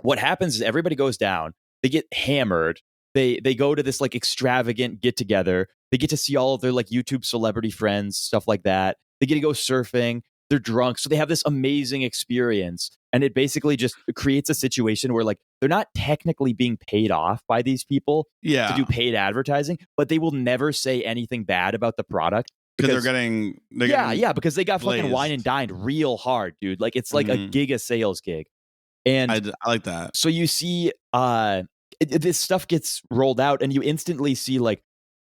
what happens is everybody goes down, they get hammered. They go to this like extravagant get together. They get to see all of their like YouTube celebrity friends, stuff like that. They get to go surfing. They're drunk. So they have this amazing experience. And it basically just creates a situation where like they're not technically being paid off by these people to do paid advertising, but they will never say anything bad about the product. Because they're getting because they got fucking wine and dined real hard, dude. Like it's like a giga sales gig. And I like that. So you see this stuff gets rolled out and you instantly see like,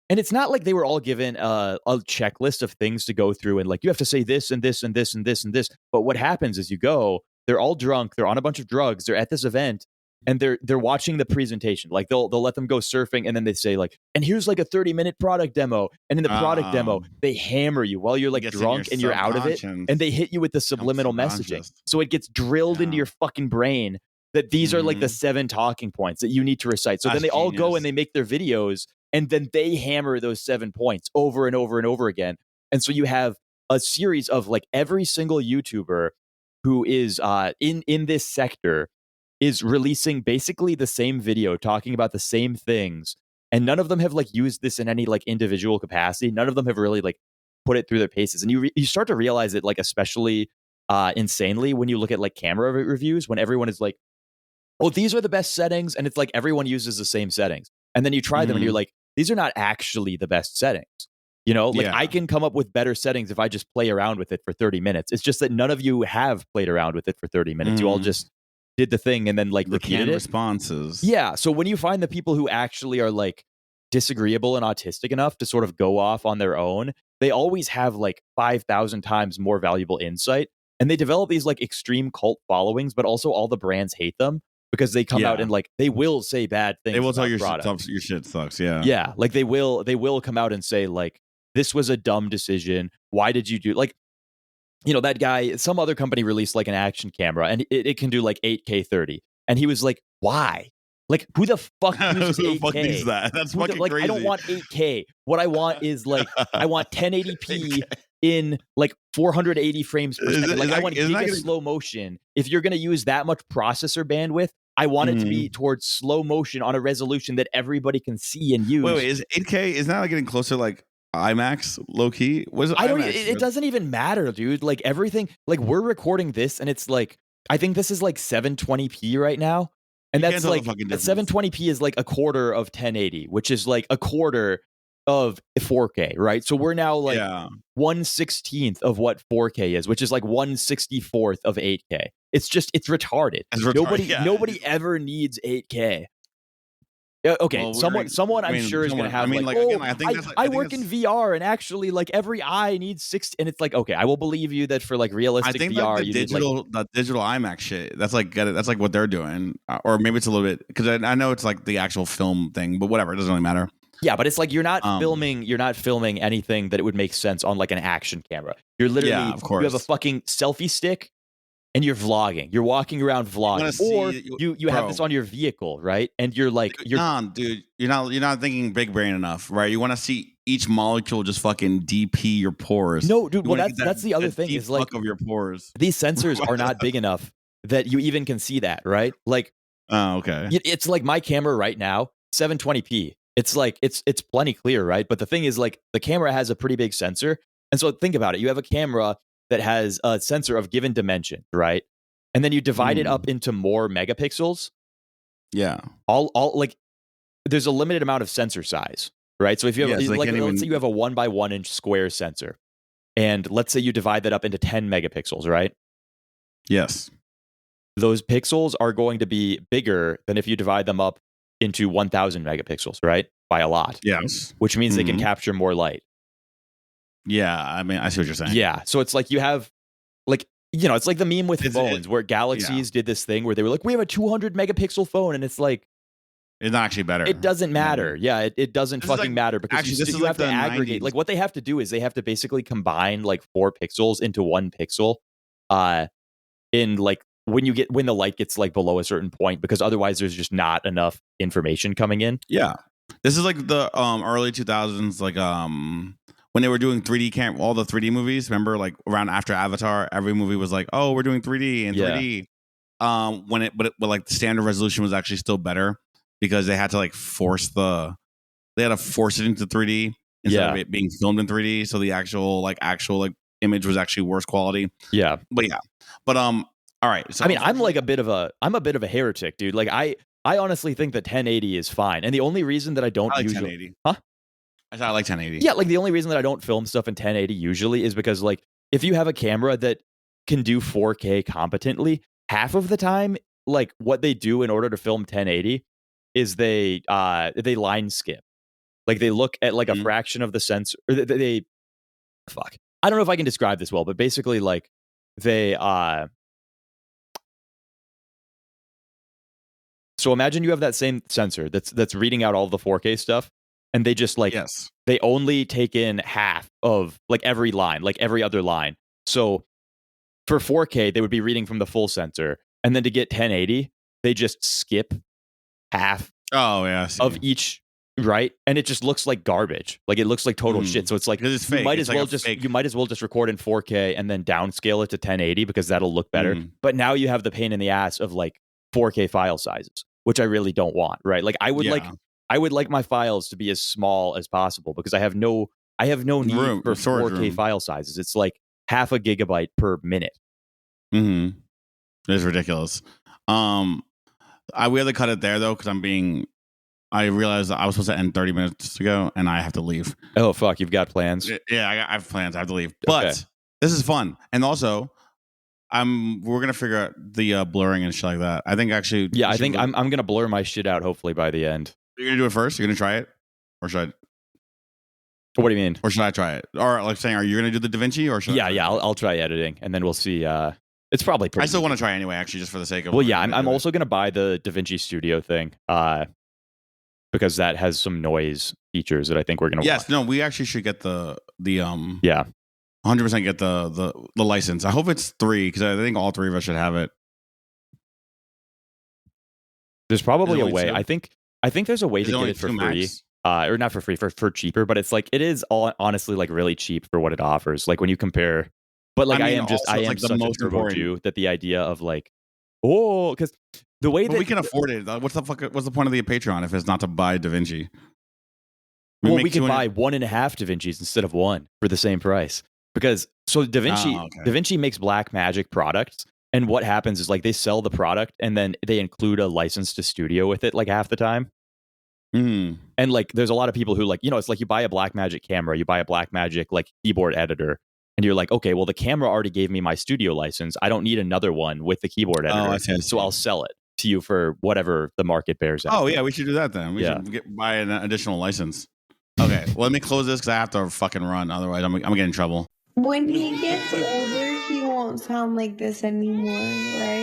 and it's not like they were all given a checklist of things to go through and like, you have to say this and this and this and this and this. But what happens is you go, they're all drunk, they're on a bunch of drugs, they're at this event and they're watching the presentation. Like they'll let them go surfing and then they say like, and here's like a 30-minute product demo. And in the product demo, they hammer you while you're like drunk and you're out of it. And they hit you with the subliminal messaging. So it gets drilled into your fucking brain that these are like the 7 talking points that you need to recite. So then they all go and they make their videos and then they hammer those 7 points over and over and over again. And so you have a series of like every single YouTuber who is in this sector is releasing basically the same video talking about the same things. And none of them have like used this in any like individual capacity. None of them have really like put it through their paces. And you start to realize it like especially insanely when you look at like camera reviews when everyone is like, oh, these are the best settings. And it's like everyone uses the same settings. And then you try them and you're like, these are not actually the best settings. You know, like I can come up with better settings if I just play around with it for 30 minutes. It's just that none of you have played around with it for 30 minutes. You all just did the thing and then like repeated it. Responses. Yeah. So when you find the people who actually are like disagreeable and autistic enough to sort of go off on their own, they always have like 5,000 times more valuable insight. And they develop these like extreme cult followings, but also all the brands hate them. Because they come out and like they will say bad things. They will tell your shit sucks. Yeah. Yeah. Like they will come out and say like, this was a dumb decision. Why did you do like, you know, that guy, some other company released like an action camera and it can do like 8K 30. And he was like, why? Like who the fuck uses 8K? Who the fuck needs that? That's fucking like, crazy. I don't want 8K. What I want is like, I want 1080p in like 480 frames per second. Like I want giga slow motion. If you're going to use that much processor bandwidth, I want it to be towards slow motion on a resolution that everybody can see and use. Wait, is 8K, is that like getting closer to like IMAX low key? Was it? It doesn't even matter, dude. Like everything, like we're recording this and it's like, I think this is like 720p right now. And that's like 720p is like a quarter of 1080, which is like a quarter of 4K, right? So we're now like 1/16th of what 4K is, which is like 1/64th of 8K. It's retarded. Nobody ever needs 8K. Okay, well, someone I'm sure is going to have I work in VR and actually like every eye needs 60, and it's like, okay, I will believe you that for like realistic VR, the digital IMAX shit. That's like what they're doing, or maybe it's a little bit because I know it's like the actual film thing, but whatever, it doesn't really matter. Yeah, but it's like you're not filming anything that it would make sense on like an action camera. You're literally you have a fucking selfie stick and you're vlogging. You're walking around vlogging, or you have this on your vehicle, right? And you're like, dude, you're not thinking big brain enough, right? You want to see each molecule just fucking DP your pores. No, dude. Well, that's the other thing is like of your pores. These sensors are not big enough that you even can see that, right? Like, oh, okay. It's like my camera right now, 720p. It's like it's plenty clear, right? But the thing is, like, the camera has a pretty big sensor, and so think about it. You have a camera that has a sensor of given dimension, right? And then you divide it up into more megapixels. Yeah. All like there's a limited amount of sensor size, right? So if you have let's say you have a 1 by 1 inch square sensor, and let's say you divide that up into 10 megapixels, right? Yes. Those pixels are going to be bigger than if you divide them up into 1,000 megapixels, right? By a lot. Yes. Which means they can capture more light. Yeah, I mean, I see what you're saying. Yeah, so it's like you have, like, you know, it's like the meme with phones where Galaxies did this thing where they were like, we have a 200 megapixel phone, and it's like, it's not actually better. It doesn't matter. Yeah, it doesn't fucking matter because you have to aggregate. 90s. Like what they have to do is they have to basically combine like 4 pixels into 1 pixel, in like when the light gets like below a certain point, because otherwise there's just not enough information coming in. Yeah. This is like the early 2000s, like when they were doing 3D all the 3D movies. Remember, like around after Avatar, every movie was like, "Oh, we're doing 3D and 3D." But like the standard resolution was actually still better because they had to like force it into 3D instead of it being filmed in 3D. So the actual image was actually worse quality. Yeah, but all right. So I mean, I'm a bit of a heretic, dude. Like I honestly think that 1080 is fine, and the only reason that I don't like usually, 1080. I like 1080. Yeah, like the only reason that I don't film stuff in 1080 usually is because like if you have a camera that can do 4K competently, half of the time, like what they do in order to film 1080 is they line skip. Like they look at like a fraction of the sensor. Or they fuck. I don't know if I can describe this well, but basically like they so imagine you have that same sensor that's reading out all the 4K stuff, and they just like they only take in half of like every line, like every other line. So for 4K, they would be reading from the full sensor, and then to get 1080, they just skip half of each, right? And it just looks like garbage. Like it looks like total shit. So it's like it's fake. You might as well just record in 4K and then downscale it to 1080 because that'll look better. But now you have the pain in the ass of like 4K file sizes, which I really don't want, right? Like I would like my files to be as small as possible because I have no need for 4K file sizes. It's like half a gigabyte per minute. It's ridiculous. We had to cut it there though because I realized that I was supposed to end 30 minutes ago and I have to leave. Oh fuck, you've got plans? Yeah, I have plans. I have to leave. But this is fun, and also we're gonna figure out the blurring and shit like that. I think actually, I think I'm gonna blur my shit out hopefully by the end. You're gonna do it first. You're gonna try it, or should I? What do you mean? Or should I try it? Or like saying, are you gonna do the DaVinci or should? I'll try editing, and then we'll see. It's probably pretty. I still want to try anyway, actually, just for the sake of. Well, yeah, I'm also gonna buy the DaVinci Studio thing, because that has some noise features that I think we're gonna. Yes, no, we actually should get the 100% get the license. I hope it's 3 because I think all 3 of us should have it. There's probably a way. 2? I think there's a way to get it for free. Or not for free, for cheaper, but it's like it is all honestly like really cheap for what it offers. Like when you compare, but like I am such a turbo Jew that the idea of like, because the way that we can afford it. What's the point of the Patreon if it's not to buy DaVinci? We can buy 1.5 DaVincis instead of 1 for the same price because DaVinci makes black magic products, and what happens is like they sell the product and then they include a license to studio with it like half the time. And like there's a lot of people who like, it's like you buy a Blackmagic camera, you buy a Blackmagic like keyboard editor, and you're like, okay, well the camera already gave me my studio license, I don't need another one with the keyboard editor, so I'll sell it to you for whatever the market bears out. Yeah, we should do that then. We should buy an additional license. Okay, well let me close this because I have to fucking run, otherwise I'm getting in trouble. When he gets older, he won't sound like this anymore, right?